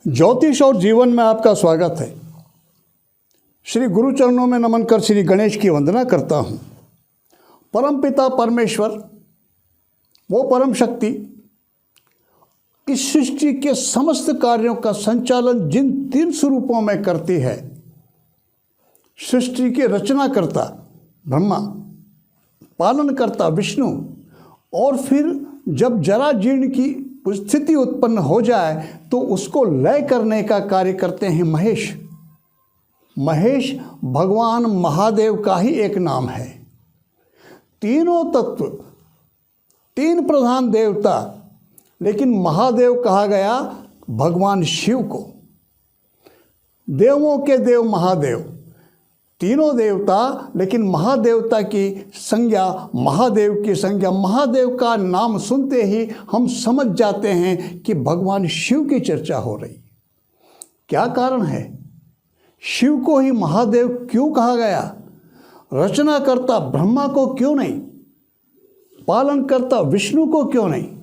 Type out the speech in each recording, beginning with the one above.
ज्योतिष और जीवन में आपका स्वागत है। श्री गुरु चरणों में नमन कर श्री गणेश की वंदना करता हूँ। परमपिता परमेश्वर, वो परम शक्ति इस सृष्टि के समस्त कार्यों का संचालन जिन तीन स्वरूपों में करती है, सृष्टि के रचनाकर्ता ब्रह्मा, पालनकर्ता विष्णु, और फिर जब जरा जीर्ण की स्थिति उत्पन्न हो जाए तो उसको लय करने का कार्य करते हैं महेश। महेश भगवान महादेव का ही एक नाम है। तीनों तत्व, तीन प्रधान देवता, लेकिन महादेव कहा गया भगवान शिव को। देवों के देव महादेव, तीनों देवता, लेकिन महादेवता की संज्ञा, महादेव की संज्ञा, महादेव का नाम सुनते ही हम समझ जाते हैं कि भगवान शिव की चर्चा हो रही। क्या कारण है? शिव को ही महादेव क्यों कहा गया? रचनाकर्ता ब्रह्मा को क्यों नहीं? पालनकर्ता विष्णु को क्यों नहीं?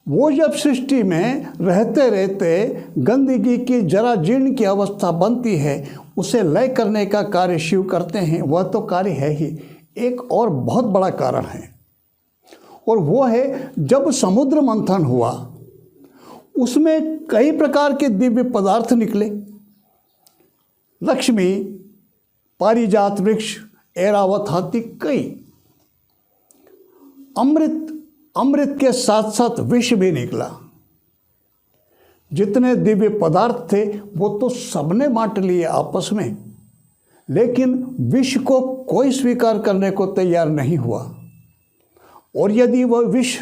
वो जब सृष्टि में रहते रहते गंदगी की जरा जीर्ण की अवस्था बनती है, उसे लय करने का कार्य शिव करते हैं। वह तो कार्य है ही, एक और बहुत बड़ा कारण है, और वो है जब समुद्र मंथन हुआ, उसमें कई प्रकार के दिव्य पदार्थ निकले। लक्ष्मी, पारिजात वृक्ष, ऐरावत हाथी, कई अमृत के साथ साथ विष भी निकला। जितने दिव्य पदार्थ थे वो तो सबने बांट लिए आपस में, लेकिन विष को कोई स्वीकार करने को तैयार नहीं हुआ। और यदि वह विष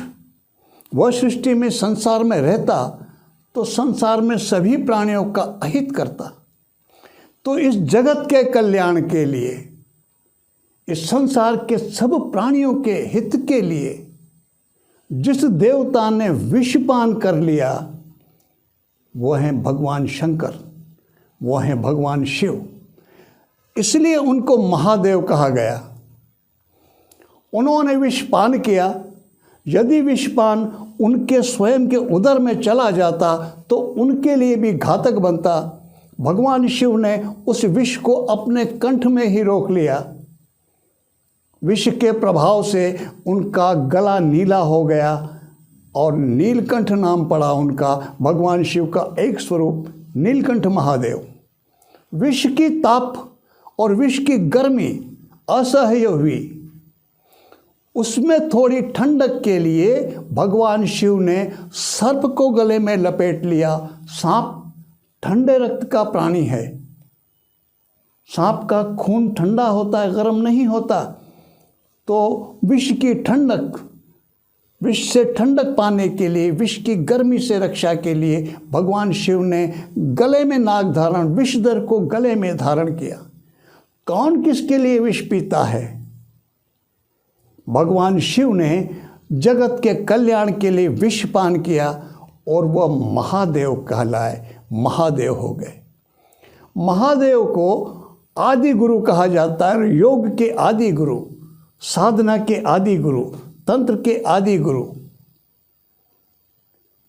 वह सृष्टि में, संसार में रहता तो संसार में सभी प्राणियों का अहित करता। तो इस जगत के कल्याण के लिए, इस संसार के सब प्राणियों के हित के लिए जिस देवता ने विषपान कर लिया, वो हैं भगवान शंकर, वो हैं भगवान शिव। इसलिए उनको महादेव कहा गया। उन्होंने विषपान किया। यदि विषपान उनके स्वयं के उदर में चला जाता तो उनके लिए भी घातक बनता। भगवान शिव ने उस विष को अपने कंठ में ही रोक लिया। विष के प्रभाव से उनका गला नीला हो गया और नीलकंठ नाम पड़ा उनका। भगवान शिव का एक स्वरूप नीलकंठ महादेव। विष की ताप और विष की गर्मी असह्य हुई, उसमें थोड़ी ठंडक के लिए भगवान शिव ने सर्प को गले में लपेट लिया। सांप ठंडे रक्त का प्राणी है। सांप का खून ठंडा होता है, गर्म नहीं होता। तो विष की ठंडक, विष से ठंडक पाने के लिए, विष की गर्मी से रक्षा के लिए भगवान शिव ने गले में नाग धारण, विषधर को गले में धारण किया। कौन किसके लिए विष पीता है? भगवान शिव ने जगत के कल्याण के लिए विष पान किया और वह महादेव कहलाए, महादेव हो गए। महादेव को आदि गुरु कहा जाता है। योग के आदि गुरु, साधना के आदि गुरु, तंत्र के आदि गुरु।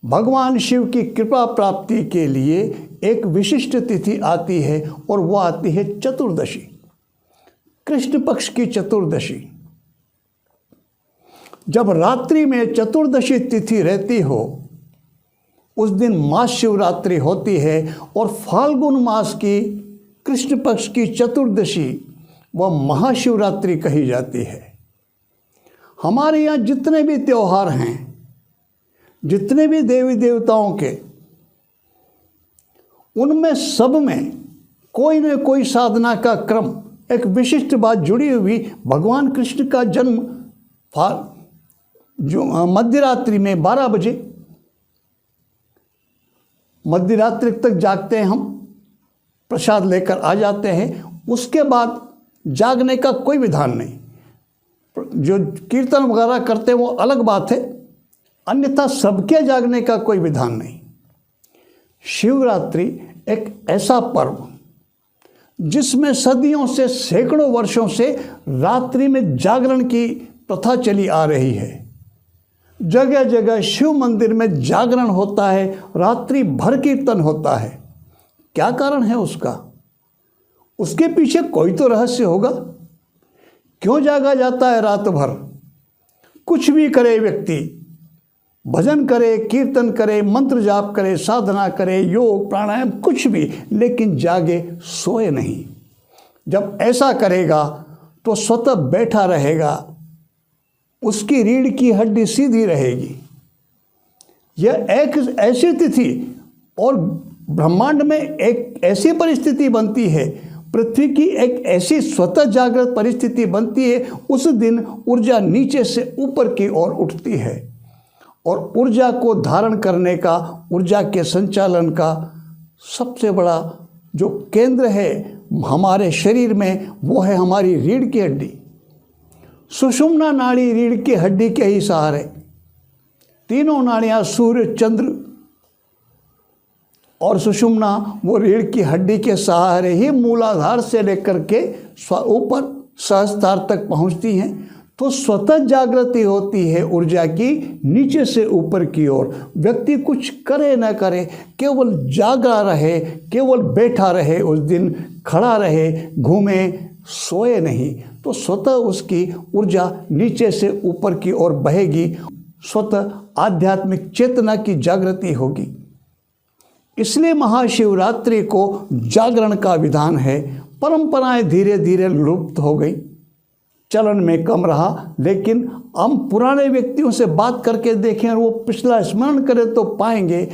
भगवान शिव की कृपा प्राप्ति के लिए एक विशिष्ट तिथि आती है और वह आती है चतुर्दशी, कृष्ण पक्ष की चतुर्दशी। जब रात्रि में चतुर्दशी तिथि रहती हो, उस दिन महाशिवरात्रि होती है, और फाल्गुन मास की कृष्ण पक्ष की चतुर्दशी वह महाशिवरात्रि कही जाती है। हमारे यहाँ जितने भी त्यौहार हैं, जितने भी देवी देवताओं के, उनमें सब में कोई न कोई साधना का क्रम, एक विशिष्ट बात जुड़ी हुई। भगवान कृष्ण का जन्म जो मध्यरात्रि में 12 बजे, मध्यरात्रि तक जागते हैं हम, प्रसाद लेकर आ जाते हैं। उसके बाद जागने का कोई विधान नहीं। जो कीर्तन वगैरह करते हैं वो अलग बात है, अन्यथा सबके जागने का कोई विधान नहीं। शिवरात्रि एक ऐसा पर्व जिसमें सदियों से, सैकड़ों वर्षों से रात्रि में जागरण की प्रथा चली आ रही है। जगह जगह शिव मंदिर में जागरण होता है, रात्रि भर कीर्तन होता है। क्या कारण है उसका? उसके पीछे कोई तो रहस्य होगा। क्यों जागा जाता है रात भर? कुछ भी करे व्यक्ति, भजन करे, कीर्तन करे, मंत्र जाप करे, साधना करे, योग प्राणायाम कुछ भी, लेकिन जागे, सोए नहीं। जब ऐसा करेगा तो स्वतः बैठा रहेगा, उसकी रीढ़ की हड्डी सीधी रहेगी। यह एक ऐसी तिथि और ब्रह्मांड में एक ऐसी परिस्थिति बनती है, पृथ्वी की एक ऐसी स्वतः जागृत परिस्थिति बनती है। उस दिन ऊर्जा नीचे से ऊपर की ओर उठती है और ऊर्जा को धारण करने का, ऊर्जा के संचालन का सबसे बड़ा जो केंद्र है हमारे शरीर में, वो है हमारी रीढ़ की हड्डी। सुषुम्ना नाड़ी रीढ़ की हड्डी के ही सहारे, तीनों नाड़ियाँ सूर्य, चंद्र और सुषुम्ना वो रीढ़ की हड्डी के सहारे ही मूलाधार से लेकर के ऊपर सहस्त्रार तक पहुँचती हैं। तो स्वतः जागृति होती है ऊर्जा की नीचे से ऊपर की ओर। व्यक्ति कुछ करे न करे, केवल जागा रहे, केवल बैठा रहे, उस दिन खड़ा रहे, घूमे, सोए नहीं, तो स्वतः उसकी ऊर्जा नीचे से ऊपर की ओर बहेगी, स्वतः आध्यात्मिक चेतना की जागृति होगी। इसलिए महाशिवरात्रि को जागरण का विधान है। परंपराएं धीरे धीरे लुप्त हो गई, चलन में कम रहा, लेकिन हम पुराने व्यक्तियों से बात करके देखें और वो पिछला स्मरण करें तो पाएंगे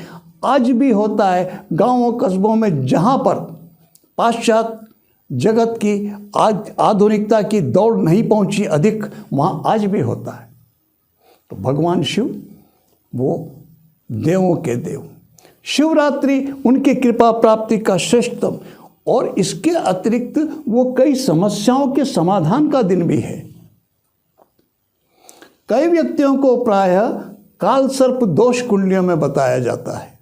आज भी होता है। गांवों कस्बों में जहां पर पाश्चात्य जगत की आधुनिकता की दौड़ नहीं पहुंची अधिक, वहाँ आज भी होता है। तो भगवान शिव वो देवों के देव, शिवरात्रि उनकी कृपा प्राप्ति का श्रेष्ठतम और इसके अतिरिक्त वो कई समस्याओं के समाधान का दिन भी है। कई व्यक्तियों को प्रायः काल सर्प दोष कुंडलियों में बताया जाता है।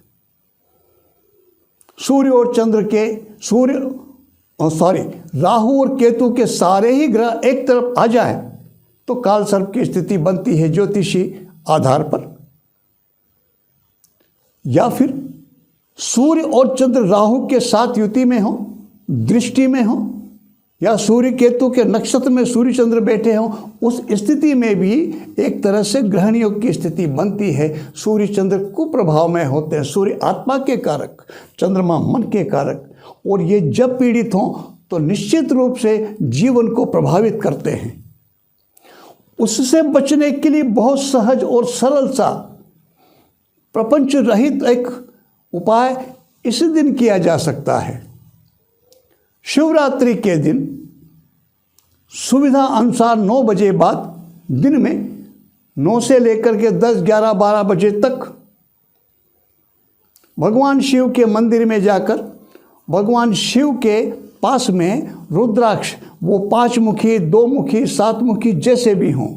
सूर्य और चंद्र के राहु और केतु के सारे ही ग्रह एक तरफ आ जाए तो काल सर्प की स्थिति बनती है ज्योतिषी आधार पर। या फिर सूर्य और चंद्र राहु के साथ युति में हो, दृष्टि में हो, या सूर्य केतु के नक्षत्र में सूर्य चंद्र बैठे हों, उस स्थिति में भी एक तरह से ग्रहण योग की स्थिति बनती है। सूर्य चंद्र कुप्रभाव में होते हैं। सूर्य आत्मा के कारक, चंद्रमा मन के कारक, और ये जब पीड़ित हों तो निश्चित रूप से जीवन को प्रभावित करते हैं। उससे बचने के लिए बहुत सहज और सरल सा प्रपंच रहित एक उपाय इस दिन किया जा सकता है। शिवरात्रि के दिन सुविधा अनुसार 9 बजे बाद, दिन में 9 से लेकर के 10, 11, 12 बजे तक भगवान शिव के मंदिर में जाकर भगवान शिव के पास में रुद्राक्ष, वो 5 मुखी, 2 मुखी, 7 मुखी जैसे भी हों,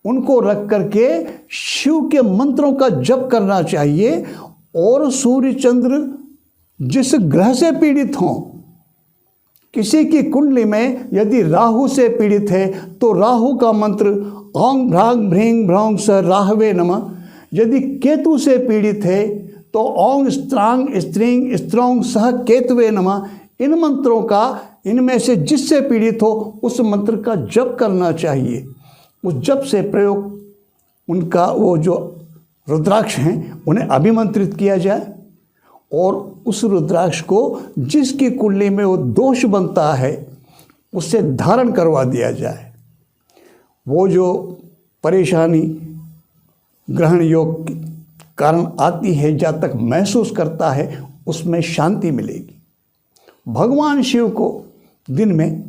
उनको रख करके शिव के मंत्रों का जप करना चाहिए। और सूर्य चंद्र जिस ग्रह से पीड़ित हों, किसी की कुंडली में यदि राहु से पीड़ित है तो राहु का मंत्र ओंग भ्रांग भ्रींग भ्रौंग स राहवे नमः। यदि केतु से पीड़ित है तो ओंग स्त्रांग स्त्रींग स्त्रोंग सह केतवे नमः। इन मंत्रों का, इनमें से जिससे पीड़ित हो उस मंत्र का जप करना चाहिए। उस जप से प्रयोग उनका वो जो रुद्राक्ष हैं उन्हें अभिमंत्रित किया जाए और उस रुद्राक्ष को जिसकी कुंडली में वो दोष बनता है उससे धारण करवा दिया जाए। वो जो परेशानी ग्रहण योग के कारण आती है, जहाँ तक महसूस करता है उसमें शांति मिलेगी। भगवान शिव को दिन में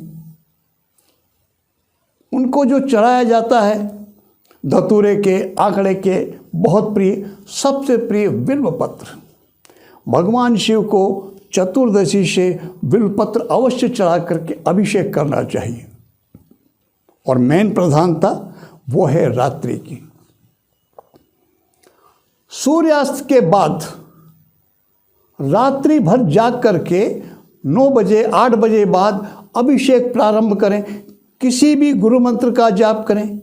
उनको जो चढ़ाया जाता है धतूरे के, आंकड़े के बहुत प्रिय, सबसे प्रिय बिल्वपत्र। भगवान शिव को चतुर्दशी से बिल्वपत्र अवश्य चढ़ा करके अभिषेक करना चाहिए। और मेन प्रधानता वो है रात्रि की। सूर्यास्त के बाद रात्रि भर जाग करके 9 बजे 8 बजे बाद अभिषेक प्रारंभ करें। किसी भी गुरु मंत्र का जाप करें,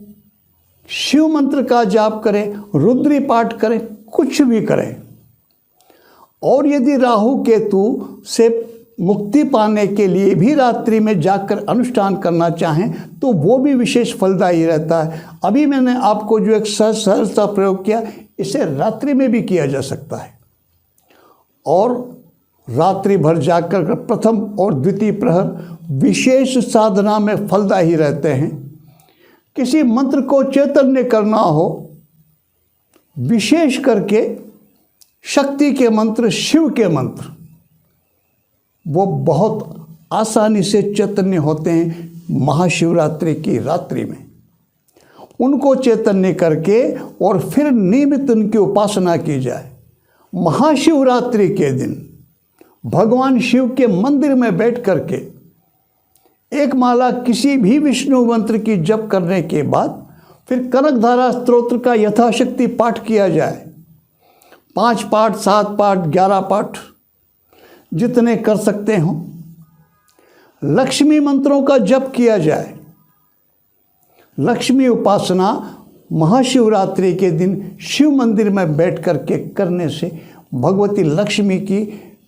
शिव मंत्र का जाप करें, रुद्री पाठ करें, कुछ भी करें। और यदि राहु केतु से मुक्ति पाने के लिए भी रात्रि में जाकर अनुष्ठान करना चाहें तो वो भी विशेष फलदायी रहता है। अभी मैंने आपको जो एक सहजता प्रयोग किया, इसे रात्रि में भी किया जा सकता है। और रात्रि भर जाकर प्रथम और द्वितीय प्रहर विशेष साधना में फलदायी रहते हैं। किसी मंत्र को चैतन्य करना हो, विशेष करके शक्ति के मंत्र, शिव के मंत्र, वो बहुत आसानी से चैतन्य होते हैं महाशिवरात्रि की रात्रि में। उनको चैतन्य करके और फिर नियमित उनकी उपासना की जाए। महाशिवरात्रि के दिन भगवान शिव के मंदिर में बैठ करके एक माला किसी भी विष्णु मंत्र की जप करने के बाद फिर कनकधारा स्तोत्र का यथाशक्ति पाठ किया जाए। 5 पाठ, 7 पाठ, 11 पाठ, जितने कर सकते हों। लक्ष्मी मंत्रों का जप किया जाए। लक्ष्मी उपासना महाशिवरात्रि के दिन शिव मंदिर में बैठ करके करने से भगवती लक्ष्मी की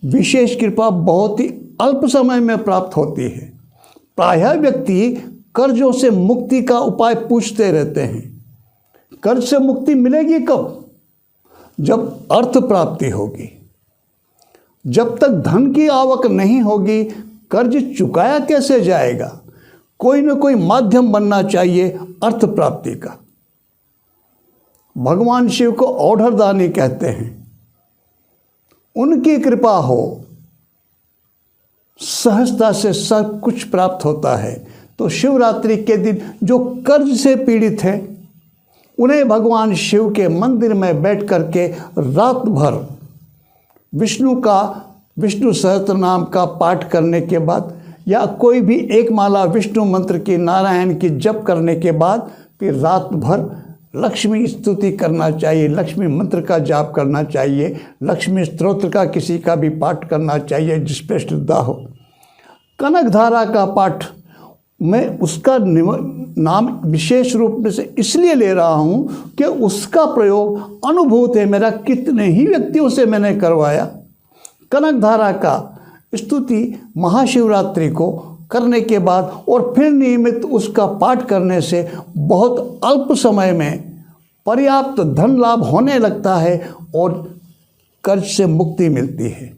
विशेष कृपा बहुत ही अल्प समय में प्राप्त होती है। प्रायः व्यक्ति कर्जों से मुक्ति का उपाय पूछते रहते हैं। कर्ज से मुक्ति मिलेगी कब? जब अर्थ प्राप्ति होगी। जब तक धन की आवक नहीं होगी, कर्ज चुकाया कैसे जाएगा? कोई न कोई माध्यम बनना चाहिए अर्थ प्राप्ति का। भगवान शिव को औढ़रदानी कहते हैं। उनकी कृपा हो, सहजता से सब कुछ प्राप्त होता है। तो शिवरात्रि के दिन जो कर्ज से पीड़ित हैं, उन्हें भगवान शिव के मंदिर में बैठ करके रात भर विष्णु सहस्त्र नाम का पाठ करने के बाद या कोई भी एक माला विष्णु मंत्र की, नारायण की जप करने के बाद फिर रात भर लक्ष्मी स्तुति करना चाहिए, लक्ष्मी मंत्र का जाप करना चाहिए, लक्ष्मी स्तोत्र का किसी का भी पाठ करना चाहिए जिस पे श्रद्धा हो। कनकधारा का पाठ मैं उसका नाम विशेष रूप में से इसलिए ले रहा हूँ कि उसका प्रयोग अनुभूत है मेरा। कितने ही व्यक्तियों से मैंने करवाया। कनकधारा का स्तुति महाशिवरात्रि को करने के बाद और फिर नियमित उसका पाठ करने से बहुत अल्प समय में पर्याप्त धन लाभ होने लगता है और कर्ज से मुक्ति मिलती है,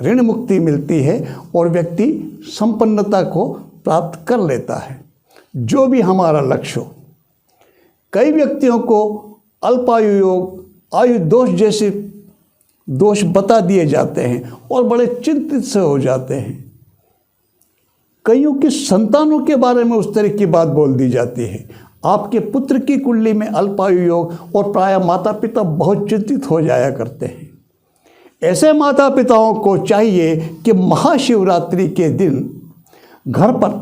ऋण मुक्ति मिलती है और व्यक्ति संपन्नता को प्राप्त कर लेता है। जो भी हमारा लक्ष्य हो। कई व्यक्तियों को अल्पायु योग, आयु दोष जैसे दोष बता दिए जाते हैं और बड़े चिंतित से हो जाते हैं। कईयों की संतानों के बारे में उस तरह की बात बोल दी जाती है। आपके पुत्र की कुंडली में अल्पायु योग और प्रायः माता पिता बहुत चिंतित हो जाया करते हैं। ऐसे माता पिताओं को चाहिए कि महाशिवरात्रि के दिन घर पर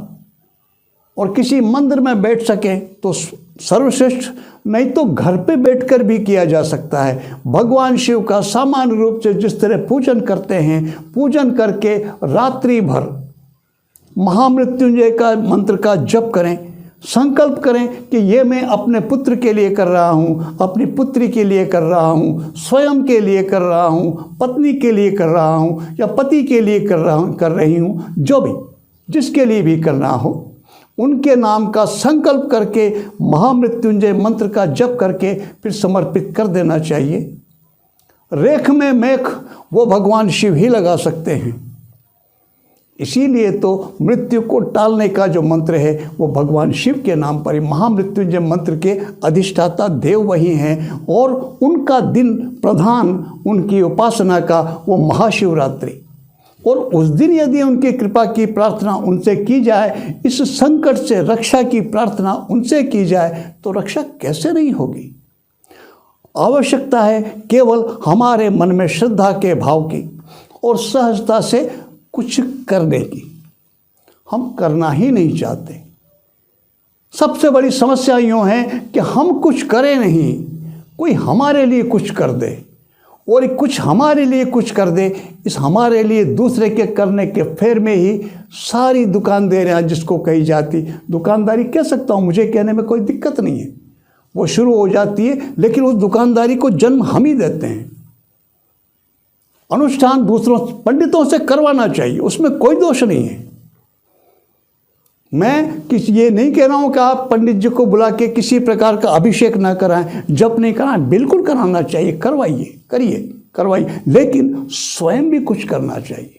और किसी मंदिर में बैठ सकें तो सर्वश्रेष्ठ, नहीं तो घर पे बैठकर भी किया जा सकता है। भगवान शिव का सामान्य रूप से जिस तरह पूजन करते हैं, पूजन करके रात्रि भर महामृत्युंजय का मंत्र का जप करें। संकल्प करें कि ये मैं अपने पुत्र के लिए कर रहा हूँ, अपनी पुत्री के लिए कर रहा हूँ, स्वयं के लिए कर रहा हूँ, पत्नी के लिए कर रहा हूँ या पति के लिए कर रही हूँ। जो भी जिसके लिए भी करना हो, उनके नाम का संकल्प करके महामृत्युंजय मंत्र का जप करके फिर समर्पित कर देना चाहिए। रेख में मेख वो भगवान शिव ही लगा सकते हैं। इसीलिए तो मृत्यु को टालने का जो मंत्र है वो भगवान शिव के नाम पर ही, महामृत्युंजय मंत्र के अधिष्ठाता देव वही हैं और उनका दिन प्रधान उनकी उपासना का वो महाशिवरात्रि। और उस दिन यदि उनकी कृपा की प्रार्थना उनसे की जाए, इस संकट से रक्षा की प्रार्थना उनसे की जाए तो रक्षा कैसे नहीं होगी। आवश्यकता है केवल हमारे मन में श्रद्धा के भाव की और सहजता से कुछ करने की। हम करना ही नहीं चाहते। सबसे बड़ी समस्या यूँ है कि हम कुछ करें नहीं, कोई हमारे लिए कुछ कर दे और कुछ हमारे लिए कुछ कर दे। इस हमारे लिए दूसरे के करने के फेर में ही सारी दुकान दे रहे हैं, जिसको कही जाती दुकानदारी कह सकता हूँ, मुझे कहने में कोई दिक्कत नहीं है। वो शुरू हो जाती है, लेकिन उस दुकानदारी को जन्म हम ही देते हैं। अनुष्ठान दूसरों पंडितों से करवाना चाहिए, उसमें कोई दोष नहीं है। मैं ये नहीं कह रहा हूं कि आप पंडित जी को बुला के किसी प्रकार का अभिषेक ना कराएं, जप नहीं कराएं, बिल्कुल कराना चाहिए, करवाइए, करिए, करवाइए, लेकिन स्वयं भी कुछ करना चाहिए।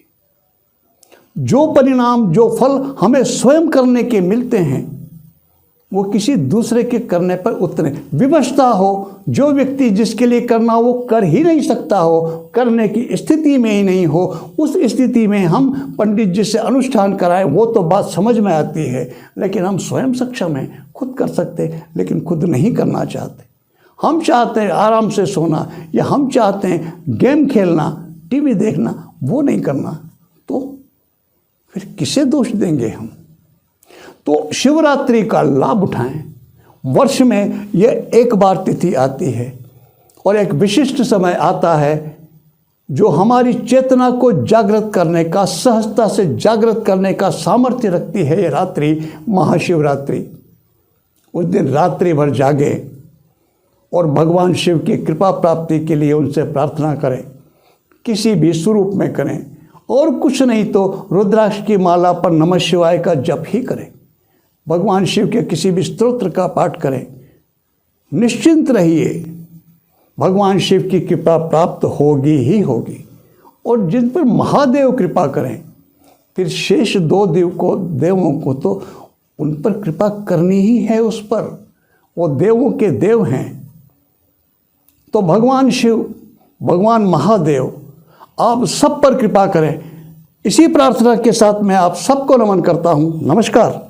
जो परिणाम, जो फल हमें स्वयं करने के मिलते हैं, वो किसी दूसरे के करने पर उतने विवशता हो। जो व्यक्ति जिसके लिए करना वो कर ही नहीं सकता हो, करने की स्थिति में ही नहीं हो, उस स्थिति में हम पंडित जी से अनुष्ठान कराएं, वो तो बात समझ में आती है, लेकिन हम स्वयं सक्षम हैं, खुद कर सकते, लेकिन खुद नहीं करना चाहते। हम चाहते हैं आराम से सोना, या हम चाहते हैं गेम खेलना, टीवी देखना, वो नहीं करना, तो फिर किसे दोष देंगे हम। तो शिवरात्रि का लाभ उठाएं। वर्ष में यह एक बार तिथि आती है और एक विशिष्ट समय आता है जो हमारी चेतना को जागृत करने का, सहजता से जागृत करने का सामर्थ्य रखती है। ये रात्रि महाशिवरात्रि। उस दिन रात्रि भर जागे और भगवान शिव की कृपा प्राप्ति के लिए उनसे प्रार्थना करें, किसी भी स्वरूप में करें, और कुछ नहीं तो रुद्राक्ष की माला पर नमः शिवाय का जप ही करें, भगवान शिव के किसी भी स्तोत्र का पाठ करें। निश्चिंत रहिए, भगवान शिव की कृपा प्राप्त होगी ही होगी। और जिन पर महादेव कृपा करें, फिर शेष दो देवों को तो उन पर कृपा करनी ही है। उस पर वो देवों के देव हैं। तो भगवान शिव, भगवान महादेव आप सब पर कृपा करें। इसी प्रार्थना के साथ मैं आप सबको नमन करता हूँ। नमस्कार।